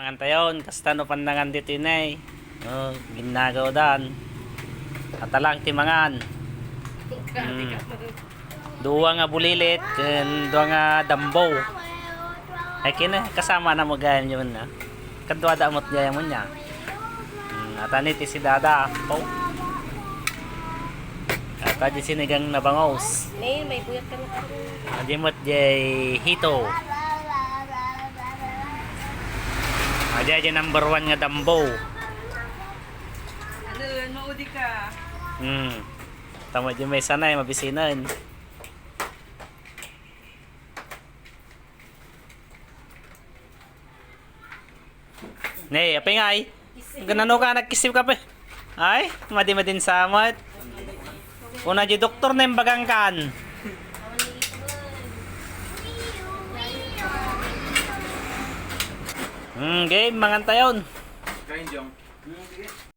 Mga tayon, kasta no pandangan dito inay. Oh, ginagaw dan. Atalang timangan. Duwa nga bulilit, duwa nga dambow. Ay kina kasama na mo gayan yun na. Kadwa da amot niya mo niya. Atanit si Dada. Oh. At di sinigang na bangos. May buyat ka na. Adimot jay hito. Aja number 1 nga dambow. Ano, maudi ka. Tama dyan may sanay, mabisinan. Nay, apay nga ay. Ganano ka, nagkisip ka pa. Ay, madi-madin samat. Una di doktor na yung bagangkan. Game, mangan tayon. Kain, Jong.